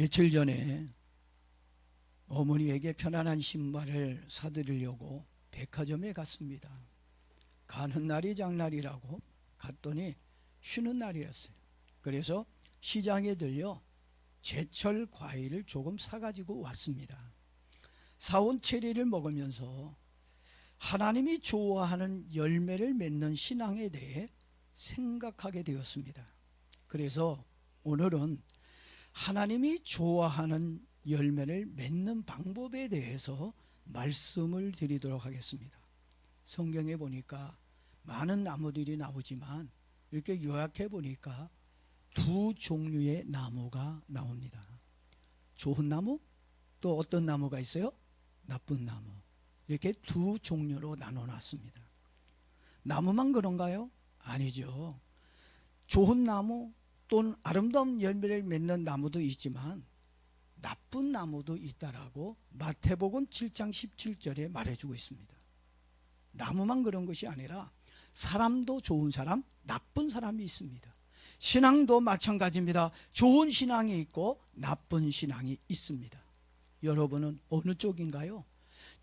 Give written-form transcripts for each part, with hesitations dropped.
며칠 전에 어머니에게 편안한 신발을 사드리려고 백화점에 갔습니다. 가는 날이 장날이라고 갔더니 쉬는 날이었어요. 그래서 시장에 들려 제철 과일을 조금 사가지고 왔습니다. 사온 체리를 먹으면서 하나님이 좋아하는 열매를 맺는 신앙에 대해 생각하게 되었습니다. 그래서 오늘은 하나님이 좋아하는 열매를 맺는 방법에 대해서 말씀을 드리도록 하겠습니다. 성경에 보니까 많은 나무들이 나오지만 이렇게 요약해 보니까 두 종류의 나무가 나옵니다. 좋은 나무, 또 어떤 나무가 있어요? 나쁜 나무. 이렇게 두 종류로 나눠놨습니다. 나무만 그런가요? 아니죠. 좋은 나무 또는 아름다운 열매를 맺는 나무도 있지만 나쁜 나무도 있다라고 마태복음 7장 17절에 말해주고 있습니다. 나무만 그런 것이 아니라 사람도 좋은 사람, 나쁜 사람이 있습니다. 신앙도 마찬가지입니다. 좋은 신앙이 있고 나쁜 신앙이 있습니다. 여러분은 어느 쪽인가요?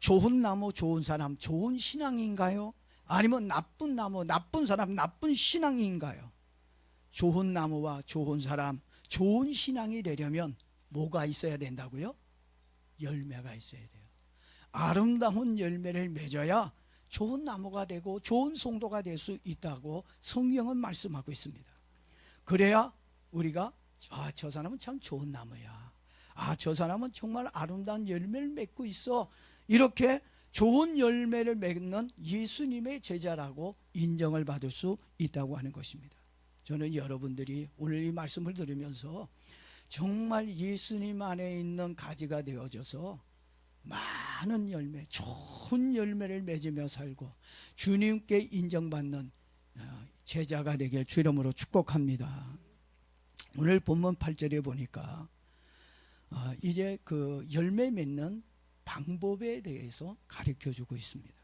좋은 나무, 좋은 사람, 좋은 신앙인가요? 아니면 나쁜 나무, 나쁜 사람, 나쁜 신앙인가요? 좋은 나무와 좋은 사람, 좋은 신앙이 되려면 뭐가 있어야 된다고요? 열매가 있어야 돼요. 아름다운 열매를 맺어야 좋은 나무가 되고 좋은 성도가 될 수 있다고 성경은 말씀하고 있습니다. 그래야 우리가 저 사람은 참 좋은 나무야, 저 사람은 정말 아름다운 열매를 맺고 있어, 이렇게 좋은 열매를 맺는 예수님의 제자라고 인정을 받을 수 있다고 하는 것입니다. 저는 여러분들이 오늘 이 말씀을 들으면서 정말 예수님 안에 있는 가지가 되어져서 많은 열매, 좋은 열매를 맺으며 살고 주님께 인정받는 제자가 되길 주 이름으로 축복합니다. 오늘 본문 8절에 보니까 이제 그 열매 맺는 방법에 대해서 가르쳐주고 있습니다.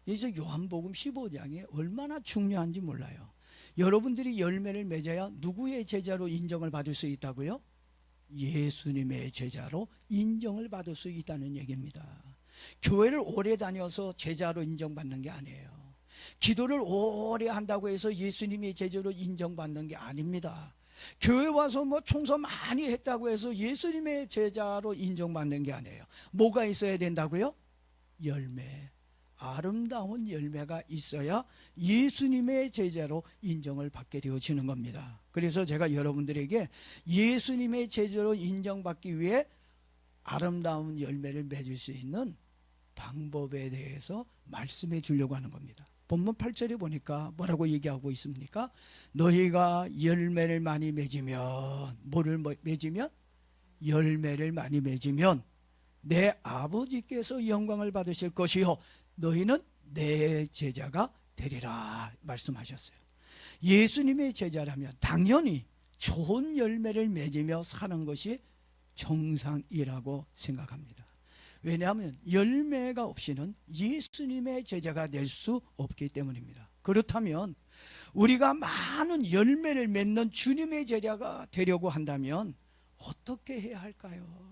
그래서 요한복음 15장에 얼마나 중요한지 몰라요. 여러분들이 열매를 맺어야 누구의 제자로 인정을 받을 수 있다고요? 예수님의 제자로 인정을 받을 수 있다는 얘기입니다. 교회를 오래 다녀서 제자로 인정받는 게 아니에요. 기도를 오래 한다고 해서 예수님의 제자로 인정받는 게 아닙니다. 교회 와서 청소 많이 했다고 해서 예수님의 제자로 인정받는 게 아니에요. 뭐가 있어야 된다고요? 열매, 아름다운 열매가 있어야 예수님의 제자로 인정을 받게 되어지는 겁니다. 그래서 제가 여러분들에게 예수님의 제자로 인정받기 위해 아름다운 열매를 맺을 수 있는 방법에 대해서 말씀해 주려고 하는 겁니다. 본문 8절에 보니까 뭐라고 얘기하고 있습니까? 너희가 열매를 많이 맺으면, 뭐를 맺으면? 열매를 많이 맺으면 내 아버지께서 영광을 받으실 것이요 너희는 내 제자가 되리라 말씀하셨어요. 예수님의 제자라면 당연히 좋은 열매를 맺으며 사는 것이 정상이라고 생각합니다. 왜냐하면 열매가 없이는 예수님의 제자가 될 수 없기 때문입니다. 그렇다면 우리가 많은 열매를 맺는 주님의 제자가 되려고 한다면 어떻게 해야 할까요?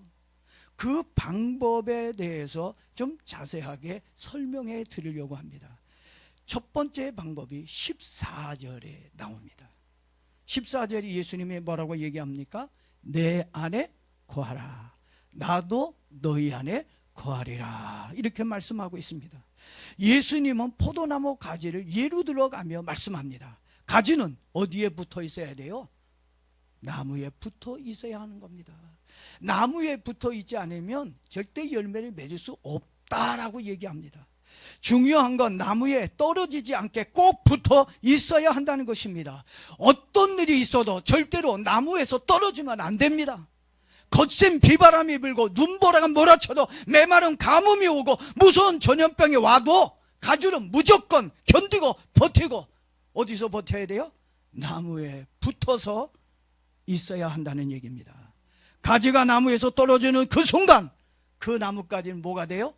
그 방법에 대해서 좀 자세하게 설명해 드리려고 합니다. 첫 번째 방법이 14절에 나옵니다. 14절에 예수님이 뭐라고 얘기합니까? 내 안에 거하라, 나도 너희 안에 거하리라, 이렇게 말씀하고 있습니다. 예수님은 포도나무 가지를 예로 들어가며 말씀합니다. 가지는 어디에 붙어 있어야 돼요? 나무에 붙어 있어야 하는 겁니다. 나무에 붙어 있지 않으면 절대 열매를 맺을 수 없다라고 얘기합니다. 중요한 건 나무에 떨어지지 않게 꼭 붙어 있어야 한다는 것입니다. 어떤 일이 있어도 절대로 나무에서 떨어지면 안 됩니다. 거센 비바람이 불고 눈보라가 몰아쳐도 메마른 가뭄이 오고 무서운 전염병이 와도 가지는 무조건 견디고 버티고, 어디서 버텨야 돼요? 나무에 붙어서 있어야 한다는 얘기입니다. 가지가 나무에서 떨어지는 그 순간 그 나무까지는 뭐가 돼요?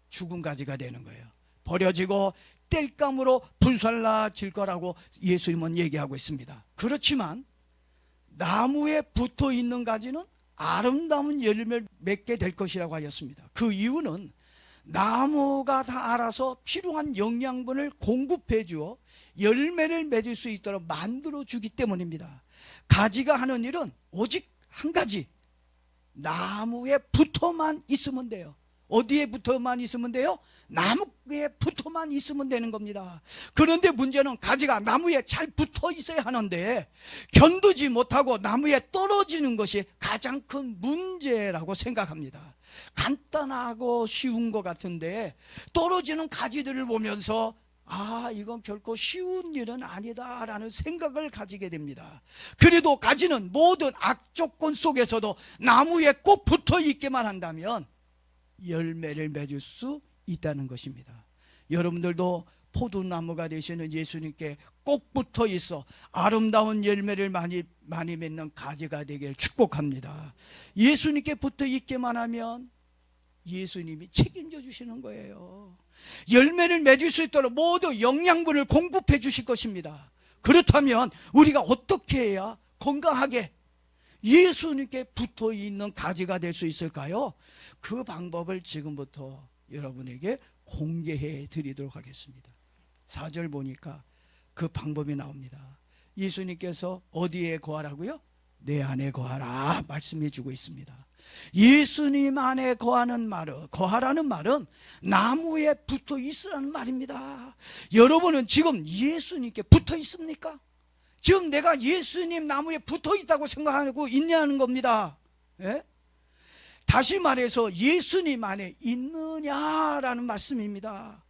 죽은 가지가 되는 거예요. 버려지고 땔감으로 불살라질 거라고 예수님은 얘기하고 있습니다. 그렇지만 나무에 붙어 있는 가지는 아름다운 열매를 맺게 될 것이라고 하였습니다. 그 이유는 나무가 다 알아서 필요한 영양분을 공급해 주어 열매를 맺을 수 있도록 만들어 주기 때문입니다. 가지가 하는 일은 오직 한 가지, 나무에 붙어만 있으면 돼요. 어디에 붙어만 있으면 돼요? 나무에 붙어만 있으면 되는 겁니다. 그런데 문제는 가지가 나무에 잘 붙어 있어야 하는데 견디지 못하고 나무에 떨어지는 것이 가장 큰 문제라고 생각합니다. 간단하고 쉬운 것 같은데 떨어지는 가지들을 보면서 이건 결코 쉬운 일은 아니다라는 생각을 가지게 됩니다. 그래도 가지는 모든 악조건 속에서도 나무에 꼭 붙어 있기만 한다면 열매를 맺을 수 있다는 것입니다. 여러분들도 포도나무가 되시는 예수님께 꼭 붙어 있어 아름다운 열매를 많이 맺는 가지가 되길 축복합니다. 예수님께 붙어 있기만 하면 예수님이 책임져 주시는 거예요. 열매를 맺을 수 있도록 모두 영양분을 공급해 주실 것입니다. 그렇다면 우리가 어떻게 해야 건강하게 예수님께 붙어 있는 가지가 될 수 있을까요? 그 방법을 지금부터 여러분에게 공개해 드리도록 하겠습니다. 4절 보니까 그 방법이 나옵니다. 예수님께서 어디에 거하라고요? 내 안에 거하라 말씀해 주고 있습니다. 예수님 안에 거하라는 말은 나무에 붙어 있으라는 말입니다. 여러분은 지금 예수님께 붙어 있습니까? 지금 내가 예수님 나무에 붙어 있다고 생각하고 있냐는 겁니다. 예? 다시 말해서 예수님 안에 있느냐라는 말씀입니다.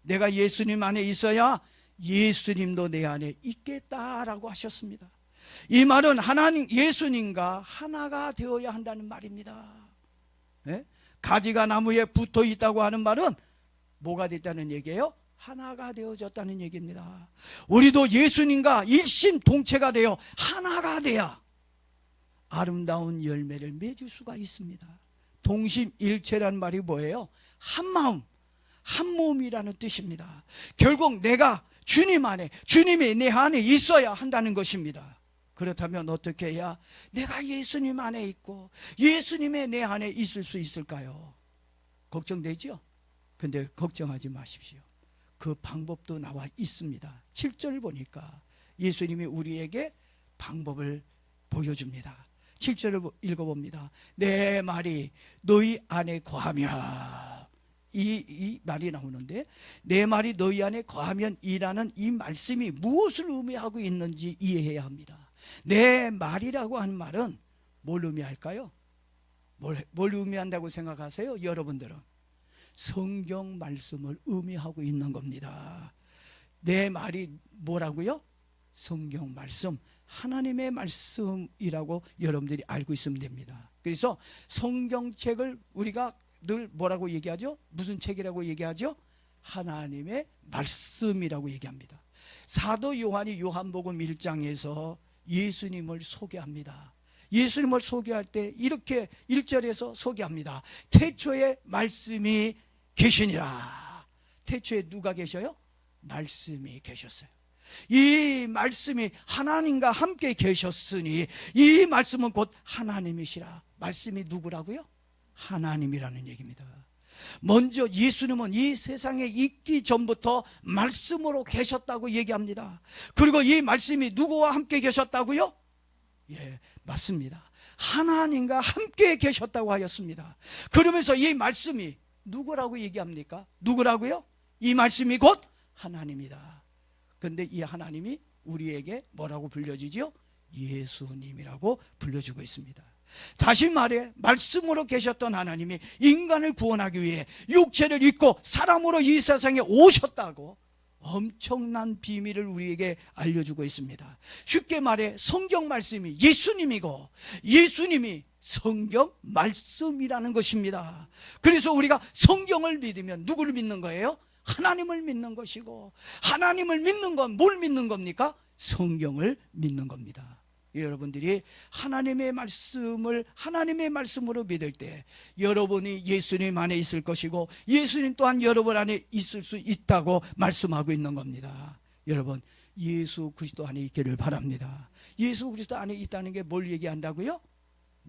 내가 예수님 안에 있어야 예수님도 내 안에 있겠다라고 하셨습니다. 이 말은 하나님 예수님과 하나가 되어야 한다는 말입니다. 예? 가지가 나무에 붙어 있다고 하는 말은 뭐가 됐다는 얘기예요? 하나가 되어졌다는 얘기입니다. 우리도 예수님과 일심동체가 되어 하나가 돼야 아름다운 열매를 맺을 수가 있습니다. 동심일체라는 말이 뭐예요? 한 마음, 한 몸이라는 뜻입니다. 결국 내가 주님 안에, 주님이 내 안에 있어야 한다는 것입니다. 그렇다면 어떻게 해야 내가 예수님 안에 있고 예수님의 내 안에 있을 수 있을까요? 걱정되죠? 근데 걱정하지 마십시오. 그 방법도 나와 있습니다. 7절 보니까 예수님이 우리에게 방법을 보여줍니다. 7절을 읽어봅니다. 내 말이 너희 안에 거하면, 이 말이 나오는데 내 말이 너희 안에 거하면 이라는 이 말씀이 무엇을 의미하고 있는지 이해해야 합니다. 내 말이라고 하는 말은 뭘 의미할까요? 뭘 의미한다고 생각하세요? 여러분들은 성경 말씀을 의미하고 있는 겁니다. 내 말이 뭐라고요? 성경 말씀, 하나님의 말씀이라고 여러분들이 알고 있으면 됩니다. 그래서 성경책을 우리가 늘 뭐라고 얘기하죠? 무슨 책이라고 얘기하죠? 하나님의 말씀이라고 얘기합니다. 사도 요한이 요한복음 1장에서 예수님을 소개합니다. 예수님을 소개할 때 이렇게 1절에서 소개합니다. 태초에 말씀이 계시니라. 태초에 누가 계셔요? 말씀이 계셨어요. 이 말씀이 하나님과 함께 계셨으니 이 말씀은 곧 하나님이시라. 말씀이 누구라고요? 하나님이라는 얘기입니다. 먼저 예수님은 이 세상에 있기 전부터 말씀으로 계셨다고 얘기합니다. 그리고 이 말씀이 누구와 함께 계셨다고요? 예, 맞습니다. 하나님과 함께 계셨다고 하였습니다. 그러면서 이 말씀이 누구라고 얘기합니까? 누구라고요? 이 말씀이 곧 하나님이다. 그런데 이 하나님이 우리에게 뭐라고 불려지죠? 예수님이라고 불려주고 있습니다. 다시 말해 말씀으로 계셨던 하나님이 인간을 구원하기 위해 육체를 입고 사람으로 이 세상에 오셨다고 엄청난 비밀을 우리에게 알려주고 있습니다. 쉽게 말해 성경 말씀이 예수님이고 예수님이 성경 말씀이라는 것입니다. 그래서 우리가 성경을 믿으면 누구를 믿는 거예요? 하나님을 믿는 것이고, 하나님을 믿는 건 뭘 믿는 겁니까? 성경을 믿는 겁니다. 여러분들이 하나님의 말씀으로 믿을 때 여러분이 예수님 안에 있을 것이고 예수님 또한 여러분 안에 있을 수 있다고 말씀하고 있는 겁니다. 여러분, 예수 그리스도 안에 있기를 바랍니다. 예수 그리스도 안에 있다는 게 뭘 얘기한다고요?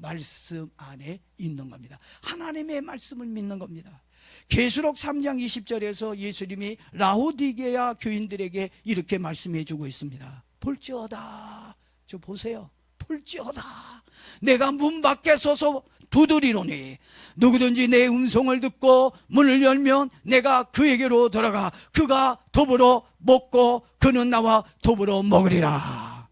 말씀 안에 있는 겁니다. 하나님의 말씀을 믿는 겁니다. 계시록 3장 20절에서 예수님이 라오디게아 교인들에게 이렇게 말씀해 주고 있습니다. 볼지어다, 저 보세요, 볼지어다 내가 문 밖에 서서 두드리노니 누구든지 내 음성을 듣고 문을 열면 내가 그에게로 들어가 그가 더불어 먹고 그는 나와 더불어 먹으리라.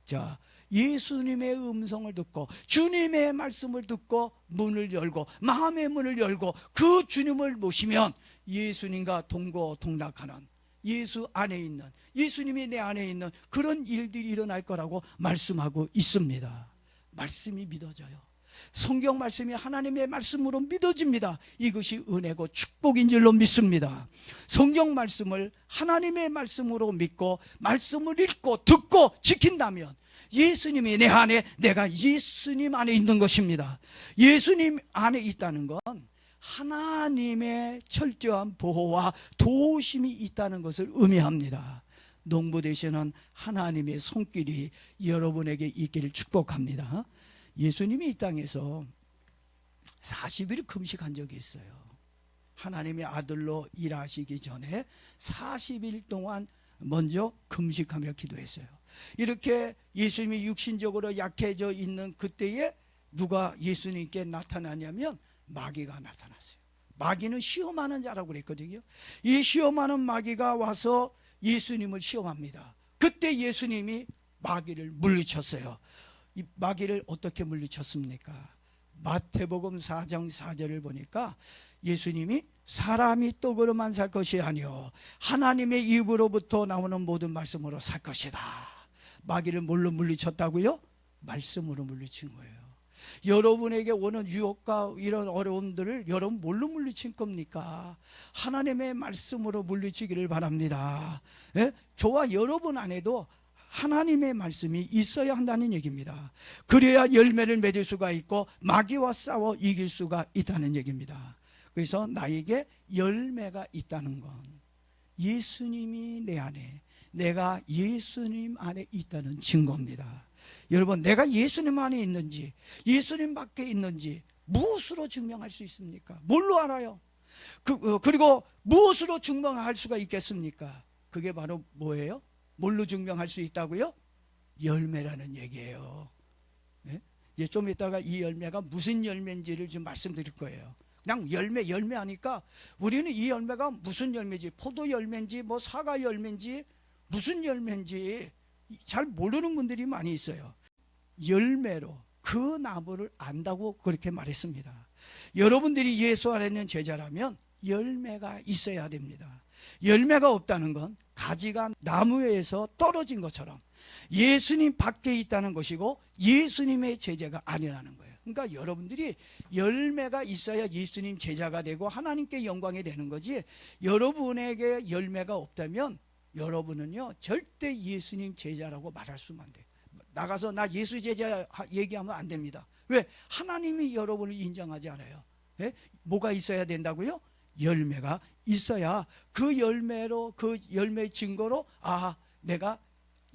자, 예수님의 음성을 듣고 주님의 말씀을 듣고 문을 열고 마음의 문을 열고 그 주님을 모시면 예수님과 동고동락하는, 예수 안에 있는, 예수님이 내 안에 있는 그런 일들이 일어날 거라고 말씀하고 있습니다. 말씀이 믿어져요. 성경 말씀이 하나님의 말씀으로 믿어집니다. 이것이 은혜고 축복인 줄로 믿습니다. 성경 말씀을 하나님의 말씀으로 믿고 말씀을 읽고 듣고 지킨다면 예수님이 내 안에, 내가 예수님 안에 있는 것입니다. 예수님 안에 있다는 건 하나님의 철저한 보호와 도우심이 있다는 것을 의미합니다. 농부 되시는 하나님의 손길이 여러분에게 있기를 축복합니다. 예수님이 이 땅에서 40일 금식한 적이 있어요. 하나님의 아들로 일하시기 전에 40일 동안 먼저 금식하며 기도했어요. 이렇게 예수님이 육신적으로 약해져 있는 그때에 누가 예수님께 나타나냐면 마귀가 나타났어요. 마귀는 시험하는 자라고 그랬거든요. 이 시험하는 마귀가 와서 예수님을 시험합니다. 그때 예수님이 마귀를 물리쳤어요. 이 마귀를 어떻게 물리쳤습니까? 마태복음 4장 4절을 보니까 예수님이 사람이 떡으로만 살 것이 아니요 하나님의 입으로부터 나오는 모든 말씀으로 살 것이다. 마귀를 뭘로 물리쳤다고요? 말씀으로 물리친 거예요. 여러분에게 오는 유혹과 이런 어려움들을 여러분 뭘로 물리친 겁니까? 하나님의 말씀으로 물리치기를 바랍니다. 예? 저와 여러분 안에도 하나님의 말씀이 있어야 한다는 얘기입니다. 그래야 열매를 맺을 수가 있고 마귀와 싸워 이길 수가 있다는 얘기입니다. 그래서 나에게 열매가 있다는 건 예수님이 내 안에, 내가 예수님 안에 있다는 증거입니다. 여러분, 내가 예수님 안에 있는지 예수님 밖에 있는지 무엇으로 증명할 수 있습니까? 뭘로 알아요? 그리고 무엇으로 증명할 수가 있겠습니까? 그게 바로 뭐예요? 뭘로 증명할 수 있다고요? 열매라는 얘기예요. 네? 이제 좀 이따가 이 열매가 무슨 열매인지를 좀 말씀드릴 거예요. 그냥 열매 하니까 우리는 이 열매가 무슨 열매인지, 포도 열매인지 뭐 사과 열매인지 무슨 열매인지 잘 모르는 분들이 많이 있어요. 열매로 그 나무를 안다고 그렇게 말했습니다. 여러분들이 예수 안에 있는 제자라면 열매가 있어야 됩니다. 열매가 없다는 건 가지가 나무에서 떨어진 것처럼 예수님 밖에 있다는 것이고 예수님의 제자가 아니라는 거예요. 그러니까 여러분들이 열매가 있어야 예수님 제자가 되고 하나님께 영광이 되는 거지, 여러분에게 열매가 없다면 여러분은요 절대 예수님 제자라고 말할 수만 돼요. 나가서 나 예수 제자 얘기하면 안 됩니다. 왜? 하나님이 여러분을 인정하지 않아요. 예? 뭐가 있어야 된다고요? 열매가 있어야 그 열매로, 그 열매 증거로 내가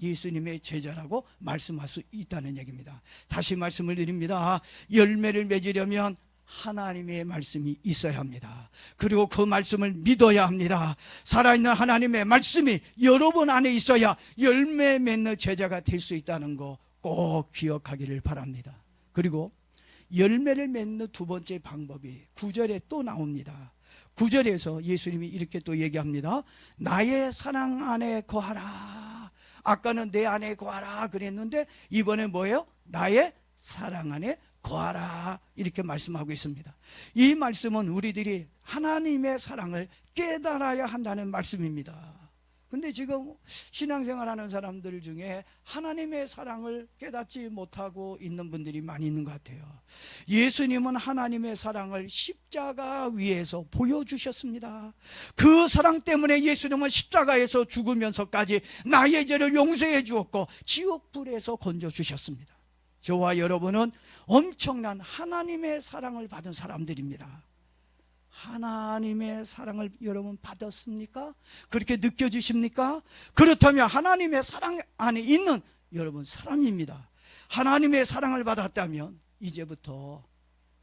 예수님의 제자라고 말씀할 수 있다는 얘기입니다. 다시 말씀을 드립니다. 열매를 맺으려면 하나님의 말씀이 있어야 합니다. 그리고 그 말씀을 믿어야 합니다. 살아있는 하나님의 말씀이 여러분 안에 있어야 열매 맺는 제자가 될 수 있다는 거 꼭 기억하기를 바랍니다. 그리고 열매를 맺는 두 번째 방법이 9절에 또 나옵니다. 9절에서 예수님이 이렇게 또 얘기합니다. 나의 사랑 안에 거하라. 아까는 내 안에 거하라 그랬는데 이번엔 뭐예요? 나의 사랑 안에 거하라 이렇게 말씀하고 있습니다. 이 말씀은 우리들이 하나님의 사랑을 깨달아야 한다는 말씀입니다. 근데 지금 신앙생활하는 사람들 중에 하나님의 사랑을 깨닫지 못하고 있는 분들이 많이 있는 것 같아요. 예수님은 하나님의 사랑을 십자가 위에서 보여주셨습니다. 그 사랑 때문에 예수님은 십자가에서 죽으면서까지 나의 죄를 용서해 주었고 지옥불에서 건져주셨습니다. 저와 여러분은 엄청난 하나님의 사랑을 받은 사람들입니다. 하나님의 사랑을 여러분 받았습니까? 그렇게 느껴지십니까? 그렇다면 하나님의 사랑 안에 있는 여러분 사람입니다. 하나님의 사랑을 받았다면 이제부터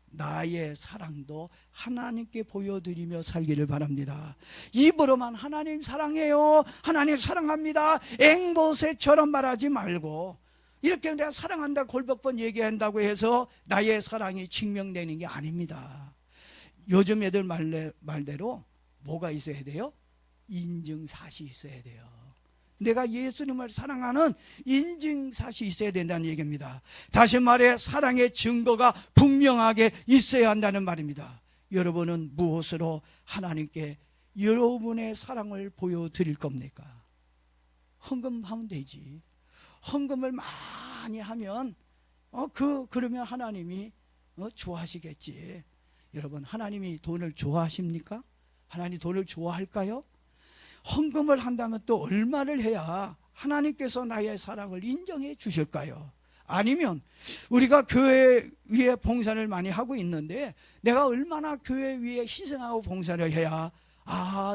나의 사랑도 하나님께 보여드리며 살기를 바랍니다. 입으로만 하나님 사랑해요, 하나님 사랑합니다, 앵보새처럼 말하지 말고, 이렇게 내가 사랑한다 골몇 번 얘기한다고 해서 나의 사랑이 증명되는 게 아닙니다. 요즘 애들 말대로 뭐가 있어야 돼요? 인증샷이 있어야 돼요. 내가 예수님을 사랑하는 인증샷이 있어야 된다는 얘기입니다. 다시 말해 사랑의 증거가 분명하게 있어야 한다는 말입니다. 여러분은 무엇으로 하나님께 여러분의 사랑을 보여드릴 겁니까? 헌금하면 되지. 헌금을 많이 하면 그러면 하나님이 좋아하시겠지. 여러분, 하나님이 돈을 좋아하십니까? 하나님 돈을 좋아할까요? 헌금을 한다면 또 얼마를 해야 하나님께서 나의 사랑을 인정해 주실까요? 아니면 우리가 교회 위에 봉사를 많이 하고 있는데 내가 얼마나 교회 위에 희생하고 봉사를 해야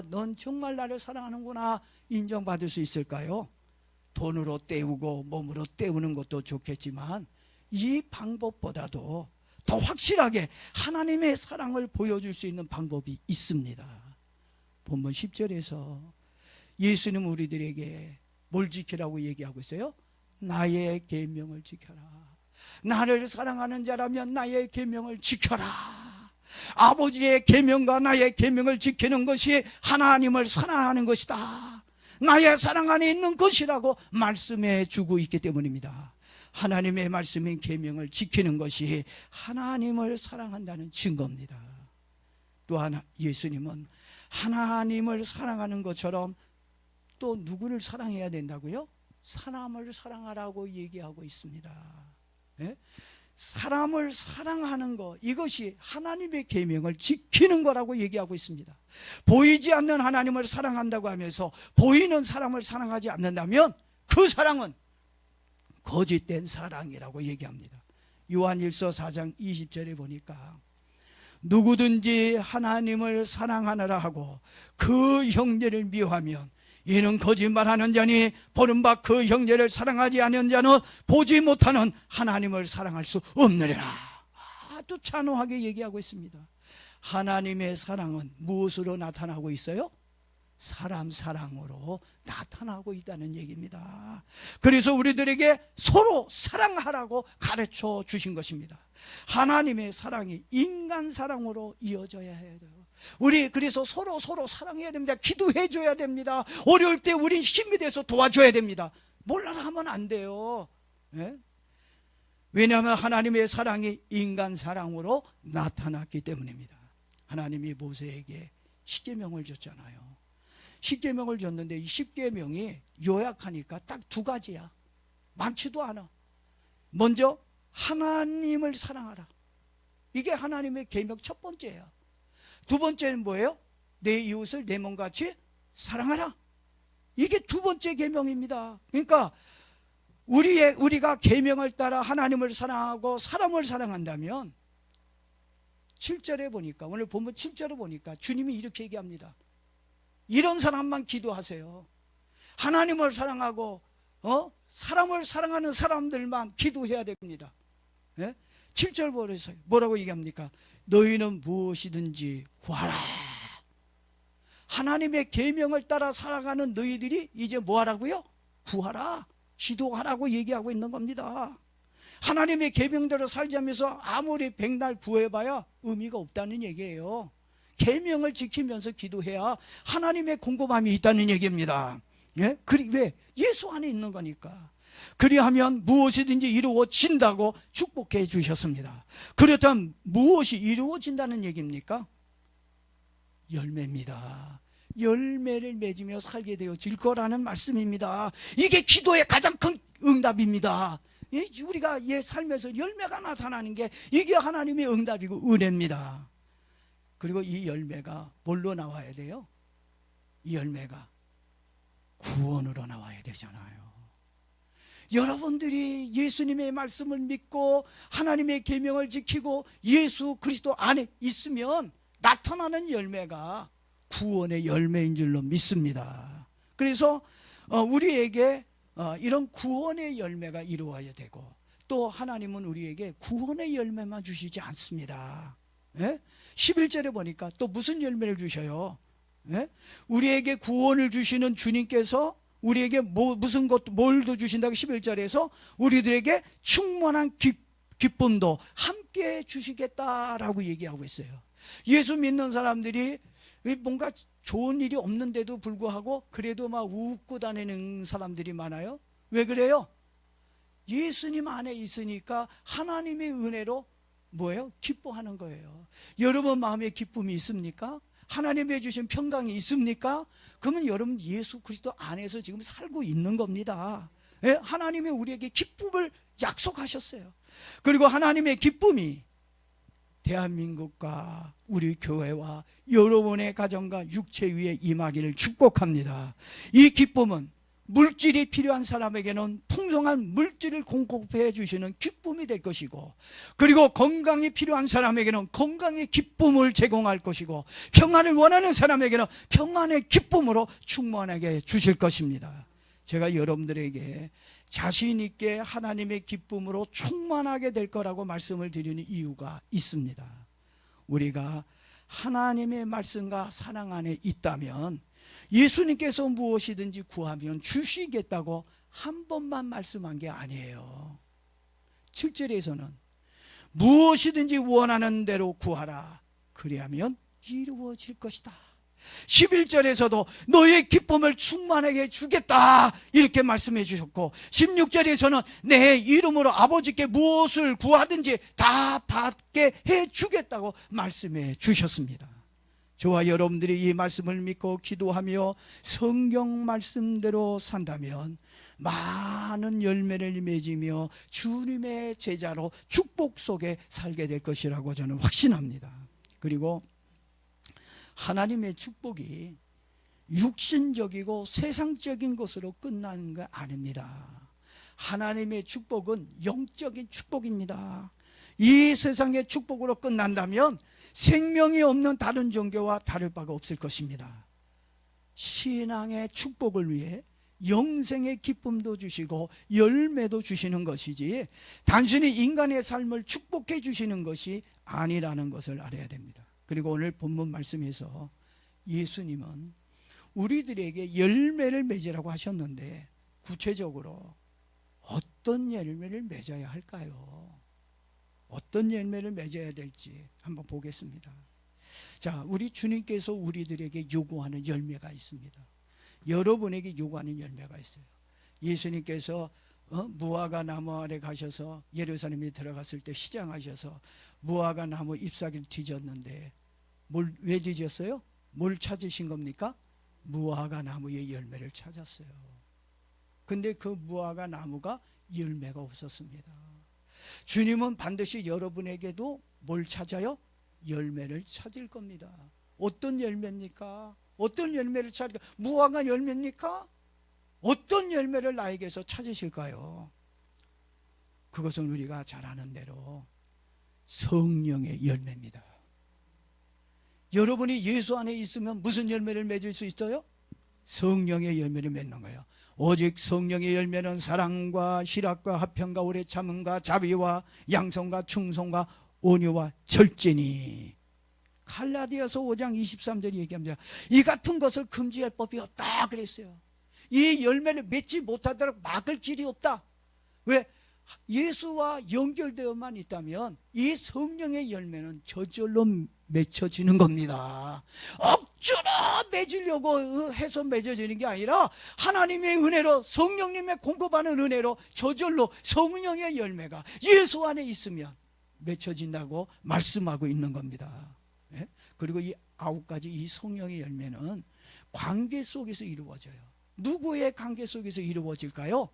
넌 정말 나를 사랑하는구나 인정받을 수 있을까요? 돈으로 때우고 몸으로 때우는 것도 좋겠지만 이 방법보다도 더 확실하게 하나님의 사랑을 보여줄 수 있는 방법이 있습니다. 본문 10절에서 예수님 우리들에게 뭘 지키라고 얘기하고 있어요? 나의 계명을 지켜라. 나를 사랑하는 자라면 나의 계명을 지켜라. 아버지의 계명과 나의 계명을 지키는 것이 하나님을 사랑하는 것이다. 나의 사랑 안에 있는 것이라고 말씀해 주고 있기 때문입니다. 하나님의 말씀인 계명을 지키는 것이 하나님을 사랑한다는 증거입니다. 또한 예수님은 하나님을 사랑하는 것처럼 또 누구를 사랑해야 된다고요? 사람을 사랑하라고 얘기하고 있습니다. 예? 사람을 사랑하는 것, 이것이 하나님의 계명을 지키는 거라고 얘기하고 있습니다. 보이지 않는 하나님을 사랑한다고 하면서 보이는 사람을 사랑하지 않는다면 그 사랑은 거짓된 사랑이라고 얘기합니다. 요한일서 4장 20절에 보니까 누구든지 하나님을 사랑하느라 하고 그 형제를 미워하면 이는 거짓말하는 자니 보는 바 그 형제를 사랑하지 않는 자는 보지 못하는 하나님을 사랑할 수 없느니라. 아주 찬호하게 얘기하고 있습니다. 하나님의 사랑은 무엇으로 나타나고 있어요? 사람 사랑으로 나타나고 있다는 얘기입니다. 그래서 우리들에게 서로 사랑하라고 가르쳐 주신 것입니다. 하나님의 사랑이 인간 사랑으로 이어져야 해요. 우리 그래서 서로 사랑해야 됩니다. 기도해 줘야 됩니다. 어려울 때 우리 힘이 돼서 도와줘야 됩니다. 몰라라 하면 안 돼요. 네? 왜냐하면 하나님의 사랑이 인간 사랑으로 나타났기 때문입니다. 하나님이 모세에게 십계명을 줬잖아요. 십계명을 줬는데 이 십계명이 요약하니까 딱 두 가지야. 많지도 않아. 먼저 하나님을 사랑하라. 이게 하나님의 계명 첫 번째야. 두 번째는 뭐예요? 내 이웃을 내 몸같이 사랑하라. 이게 두 번째 계명입니다. 그러니까 우리가 계명을 따라 하나님을 사랑하고 사람을 사랑한다면 7절에 보니까, 오늘 본문 7절에 보니까 주님이 이렇게 얘기합니다. 이런 사람만 기도하세요. 하나님을 사랑하고 사람을 사랑하는 사람들만 기도해야 됩니다. 예? 7절 보세요. 뭐라고 얘기합니까? 너희는 무엇이든지 구하라. 하나님의 계명을 따라 살아가는 너희들이 이제 뭐 하라고요? 구하라, 기도하라고 얘기하고 있는 겁니다. 하나님의 계명대로 살자면서 아무리 백날 구해봐야 의미가 없다는 얘기예요. 계명을 지키면서 기도해야 하나님의 공급함이 있다는 얘기입니다. 예? 왜? 예수 안에 있는 거니까. 그리하면 무엇이든지 이루어진다고 축복해 주셨습니다. 그렇다면 무엇이 이루어진다는 얘기입니까? 열매입니다. 열매를 맺으며 살게 되어질 거라는 말씀입니다. 이게 기도의 가장 큰 응답입니다. 우리가 삶에서 열매가 나타나는 게 이게 하나님의 응답이고 은혜입니다. 그리고 이 열매가 뭘로 나와야 돼요? 이 열매가 구원으로 나와야 되잖아요. 여러분들이 예수님의 말씀을 믿고 하나님의 계명을 지키고 예수 그리스도 안에 있으면 나타나는 열매가 구원의 열매인 줄로 믿습니다. 그래서 우리에게 이런 구원의 열매가 이루어야 되고, 또 하나님은 우리에게 구원의 열매만 주시지 않습니다. 11절에 보니까 또 무슨 열매를 주셔요? 우리에게 구원을 주시는 주님께서 우리에게 무슨 것, 뭘 더 주신다고 11절에서 우리들에게 충만한 기쁨도 함께 주시겠다라고 얘기하고 있어요. 예수 믿는 사람들이 뭔가 좋은 일이 없는데도 불구하고 그래도 막 웃고 다니는 사람들이 많아요. 왜 그래요? 예수님 안에 있으니까 하나님의 은혜로 뭐예요? 기뻐하는 거예요. 여러분 마음에 기쁨이 있습니까? 하나님이 주신 평강이 있습니까? 그러면 여러분 예수 그리스도 안에서 지금 살고 있는 겁니다. 하나님이 우리에게 기쁨을 약속하셨어요. 그리고 하나님의 기쁨이 대한민국과 우리 교회와 여러분의 가정과 육체 위에 임하기를 축복합니다. 이 기쁨은 물질이 필요한 사람에게는 풍성한 물질을 공급해 주시는 기쁨이 될 것이고, 그리고 건강이 필요한 사람에게는 건강의 기쁨을 제공할 것이고, 평안을 원하는 사람에게는 평안의 기쁨으로 충만하게 주실 것입니다. 제가 여러분들에게 자신 있게 하나님의 기쁨으로 충만하게 될 거라고 말씀을 드리는 이유가 있습니다. 우리가 하나님의 말씀과 사랑 안에 있다면 예수님께서 무엇이든지 구하면 주시겠다고 한 번만 말씀한 게 아니에요. 7절에서는 무엇이든지 원하는 대로 구하라, 그리하면 이루어질 것이다. 11절에서도 너의 기쁨을 충만하게 주겠다 이렇게 말씀해 주셨고, 16절에서는 내 이름으로 아버지께 무엇을 구하든지 다 받게 해 주겠다고 말씀해 주셨습니다. 저와 여러분들이 이 말씀을 믿고 기도하며 성경 말씀대로 산다면 많은 열매를 맺으며 주님의 제자로 축복 속에 살게 될 것이라고 저는 확신합니다. 그리고 하나님의 축복이 육신적이고 세상적인 것으로 끝나는 거 아닙니다. 하나님의 축복은 영적인 축복입니다. 이 세상의 축복으로 끝난다면 생명이 없는 다른 종교와 다를 바가 없을 것입니다. 신앙의 축복을 위해 영생의 기쁨도 주시고 열매도 주시는 것이지 단순히 인간의 삶을 축복해 주시는 것이 아니라는 것을 알아야 됩니다. 그리고 오늘 본문 말씀에서 예수님은 우리들에게 열매를 맺으라고 하셨는데 구체적으로 어떤 열매를 맺어야 할까요? 어떤 열매를 맺어야 될지 한번 보겠습니다. 자, 우리 주님께서 우리들에게 요구하는 열매가 있습니다. 여러분에게 요구하는 열매가 있어요. 예수님께서 무화과 나무 아래 가셔서 예루살렘에 들어갔을 때 시장하셔서 무화과 나무 잎사귀를 뒤졌는데 왜 뒤졌어요? 뭘 찾으신 겁니까? 무화과 나무의 열매를 찾았어요. 근데 그 무화과 나무가 열매가 없었습니다. 주님은 반드시 여러분에게도 뭘 찾아요? 열매를 찾을 겁니다. 어떤 열매입니까? 어떤 열매를 찾을까? 무화과 열매입니까? 어떤 열매를 나에게서 찾으실까요? 그것은 우리가 잘 아는 대로 성령의 열매입니다. 여러분이 예수 안에 있으면 무슨 열매를 맺을 수 있어요? 성령의 열매를 맺는 거예요. 오직 성령의 열매는 사랑과 희락과 화평과 오래 참음과 자비와 양성과 충성과 온유와 절제니. 갈라디아서 5장 23절이 얘기합니다. 이 같은 것을 금지할 법이 없다 그랬어요. 이 열매를 맺지 못하도록 막을 길이 없다. 왜? 예수와 연결되어만 있다면 이 성령의 열매는 저절로 맺혀지는 겁니다. 억지로 맺으려고 해서 맺어지는 게 아니라 하나님의 은혜로, 성령님의 공급하는 은혜로 저절로 성령의 열매가 예수 안에 있으면 맺혀진다고 말씀하고 있는 겁니다. 그리고 이 9가지 이 성령의 열매는 관계 속에서 이루어져요. 누구의 관계 속에서 이루어질까요?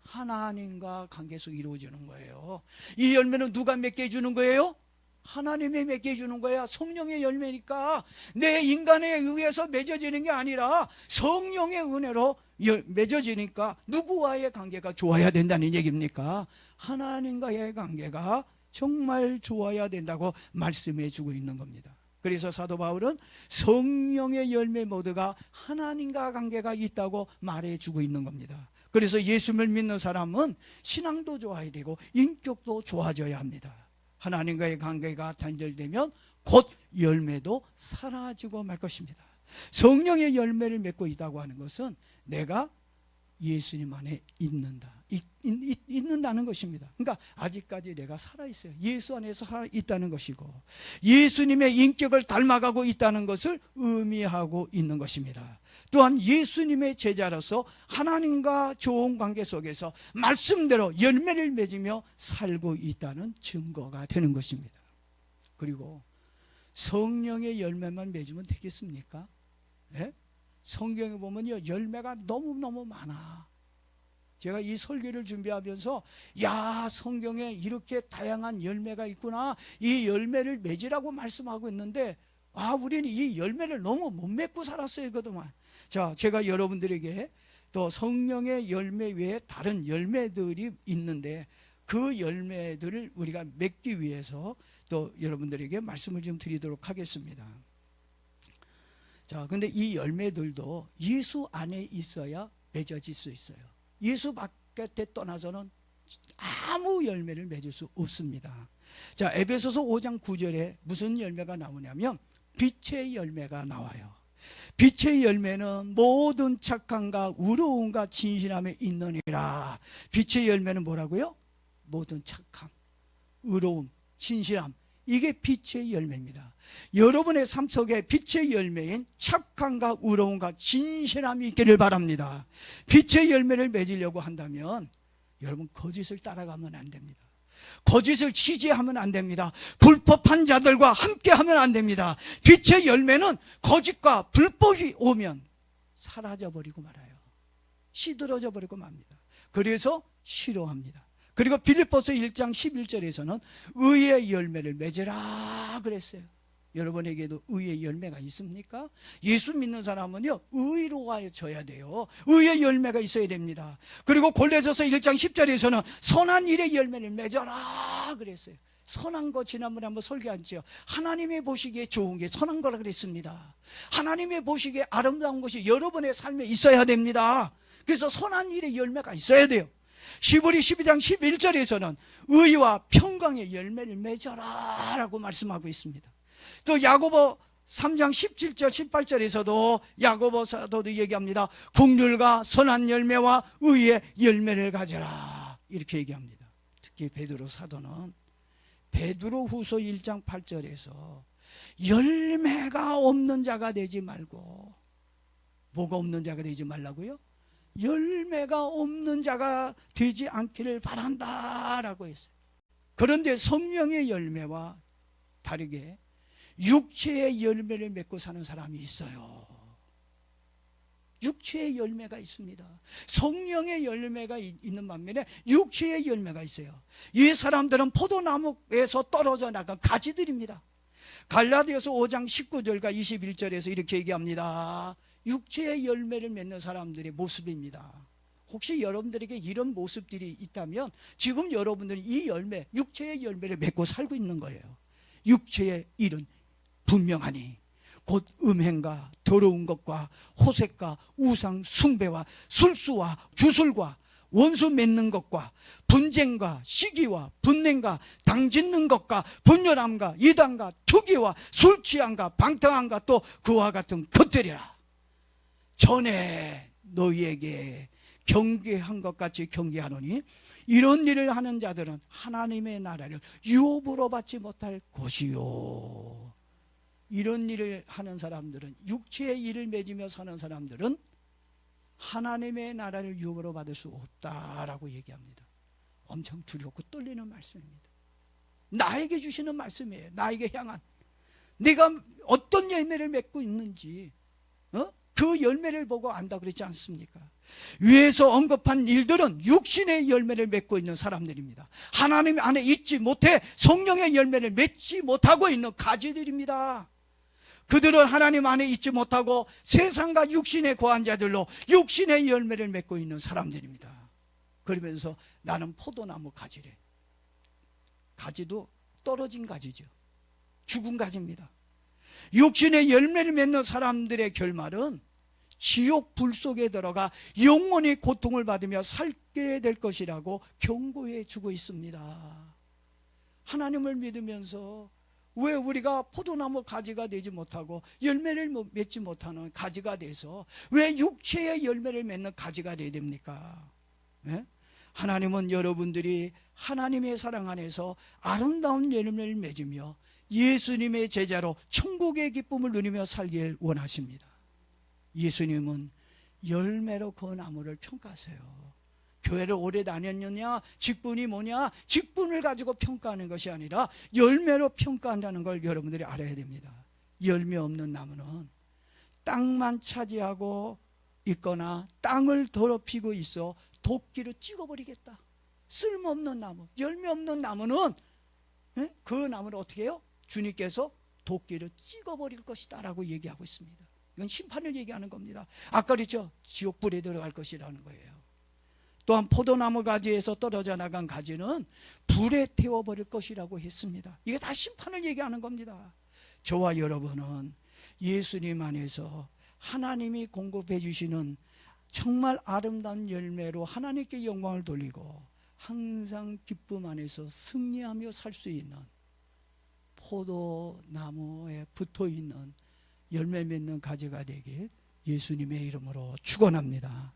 하나님과 관계 속에 이루어지는 거예요. 이 열매는 누가 맺게 해주는 거예요? 하나님이 맺게 해주는 거야. 성령의 열매니까 내 인간에 의해서 맺어지는 게 아니라 성령의 은혜로 맺어지니까 누구와의 관계가 좋아야 된다는 얘기입니까? 하나님과의 관계가 정말 좋아야 된다고 말씀해 주고 있는 겁니다. 그래서 사도 바울은 성령의 열매 모두가 하나님과 관계가 있다고 말해 주고 있는 겁니다. 그래서 예수를 믿는 사람은 신앙도 좋아야 되고 인격도 좋아져야 합니다. 하나님과의 관계가 단절되면 곧 열매도 사라지고 말 것입니다. 성령의 열매를 맺고 있다고 하는 것은 내가 예수님 안에 있는다는 것입니다. 그러니까 아직까지 내가 살아있어요. 예수 안에서 살아있다는 것이고 예수님의 인격을 닮아가고 있다는 것을 의미하고 있는 것입니다. 또한 예수님의 제자로서 하나님과 좋은 관계 속에서 말씀대로 열매를 맺으며 살고 있다는 증거가 되는 것입니다. 그리고 성령의 열매만 맺으면 되겠습니까? 네? 성경에 보면요, 열매가 너무너무 많아. 제가 이 설교를 준비하면서 야, 성경에 이렇게 다양한 열매가 있구나, 이 열매를 맺으라고 말씀하고 있는데 우리는 이 열매를 너무 못 맺고 살았어요. 그동안. 자, 제가 여러분들에게 또 성령의 열매 외에 다른 열매들이 있는데 그 열매들을 우리가 맺기 위해서 또 여러분들에게 말씀을 좀 드리도록 하겠습니다. 자, 근데 이 열매들도 예수 안에 있어야 맺어질 수 있어요. 예수 밖에 떠나서는 아무 열매를 맺을 수 없습니다. 자, 에베소서 5장 9절에 무슨 열매가 나오냐면 빛의 열매가 나와요. 빛의 열매는 모든 착함과 의로움과 진실함에 있느니라. 빛의 열매는 뭐라고요? 모든 착함, 의로움, 진실함, 이게 빛의 열매입니다. 여러분의 삶 속에 빛의 열매인 착함과 의로움과 진실함이 있기를 바랍니다. 빛의 열매를 맺으려고 한다면 여러분 거짓을 따라가면 안 됩니다. 거짓을 취재하면 안 됩니다. 불법한 자들과 함께하면 안 됩니다. 빛의 열매는 거짓과 불법이 오면 사라져버리고 말아요. 시들어져 버리고 맙니다. 그래서 싫어합니다. 그리고 빌립보서 1장 11절에서는 의의 열매를 맺으라 그랬어요. 여러분에게도 의의 열매가 있습니까? 예수 믿는 사람은요, 의로워져야 돼요. 의의 열매가 있어야 됩니다. 그리고 골로새서 1장 10절에서는 선한 일의 열매를 맺어라 그랬어요. 선한 거 지난번에 한번 설교했죠. 하나님의 보시기에 좋은 게 선한 거라 그랬습니다. 하나님의 보시기에 아름다운 것이 여러분의 삶에 있어야 됩니다. 그래서 선한 일의 열매가 있어야 돼요. 시브리 12장 11절에서는 의와 평강의 열매를 맺어라 라고 말씀하고 있습니다. 또 야고보 3장 17절 18절에서도 야고보 사도도 얘기합니다. 긍휼과 선한 열매와 의의 열매를 가져라 이렇게 얘기합니다. 특히 베드로 사도는 베드로 후서 1장 8절에서 열매가 없는 자가 되지 말고, 뭐가 없는 자가 되지 말라고요? 열매가 없는 자가 되지 않기를 바란다라고 했어요. 그런데 성령의 열매와 다르게 육체의 열매를 맺고 사는 사람이 있어요. 육체의 열매가 있습니다. 성령의 열매가 있는 반면에 육체의 열매가 있어요. 이 사람들은 포도나무에서 떨어져 나간 가지들입니다. 갈라디아서 5장 19절과 21절에서 이렇게 얘기합니다. 육체의 열매를 맺는 사람들의 모습입니다. 혹시 여러분들에게 이런 모습들이 있다면 지금 여러분들은 이 열매, 육체의 열매를 맺고 살고 있는 거예요. 육체의 일은 분명하니 곧 음행과 더러운 것과 호색과 우상 숭배와 술수와 주술과 원수 맺는 것과 분쟁과 시기와 분냉과 당짓는 것과 분열함과 이단과 투기와 술 취함과 방탕함과 또 그와 같은 것들이라. 전에 너희에게 경계한 것 같이 경계하노니 이런 일을 하는 자들은 하나님의 나라를 유업으로 받지 못할 것이요. 이런 일을 하는 사람들은, 육체의 일을 맺으며 사는 사람들은 하나님의 나라를 유업으로 받을 수 없다라고 얘기합니다. 엄청 두렵고 떨리는 말씀입니다. 나에게 주시는 말씀이에요. 나에게 향한, 네가 어떤 열매를 맺고 있는지 그 열매를 보고 안다 그랬지 않습니까? 위에서 언급한 일들은 육신의 열매를 맺고 있는 사람들입니다. 하나님 안에 있지 못해 성령의 열매를 맺지 못하고 있는 가지들입니다. 그들은 하나님 안에 있지 못하고 세상과 육신에 거한 자들로 육신의 열매를 맺고 있는 사람들입니다. 그러면서 나는 포도나무 가지래. 가지도 떨어진 가지죠. 죽은 가지입니다. 육신의 열매를 맺는 사람들의 결말은 지옥 불 속에 들어가 영원히 고통을 받으며 살게 될 것이라고 경고해 주고 있습니다. 하나님을 믿으면서 왜 우리가 포도나무 가지가 되지 못하고 열매를 맺지 못하는 가지가 돼서 왜 육체의 열매를 맺는 가지가 되어야 됩니까? 네? 하나님은 여러분들이 하나님의 사랑 안에서 아름다운 열매를 맺으며 예수님의 제자로 천국의 기쁨을 누리며 살길 원하십니다. 예수님은 열매로 그 나무를 평가하세요. 교회를 오래 다녔느냐, 직분이 뭐냐, 직분을 가지고 평가하는 것이 아니라 열매로 평가한다는 걸 여러분들이 알아야 됩니다. 열매 없는 나무는 땅만 차지하고 있거나 땅을 더럽히고 있어 도끼로 찍어버리겠다. 쓸모없는 나무, 열매 없는 나무는 그 나무를 어떻게 해요? 주님께서 도끼로 찍어버릴 것이다 라고 얘기하고 있습니다. 이건 심판을 얘기하는 겁니다. 아까 그랬죠? 지옥불에 들어갈 것이라는 거예요. 또한 포도나무 가지에서 떨어져 나간 가지는 불에 태워버릴 것이라고 했습니다. 이게 다 심판을 얘기하는 겁니다. 저와 여러분은 예수님 안에서 하나님이 공급해 주시는 정말 아름다운 열매로 하나님께 영광을 돌리고 항상 기쁨 안에서 승리하며 살 수 있는 포도나무에 붙어있는 열매 맺는 가지가 되길 예수님의 이름으로 축원합니다.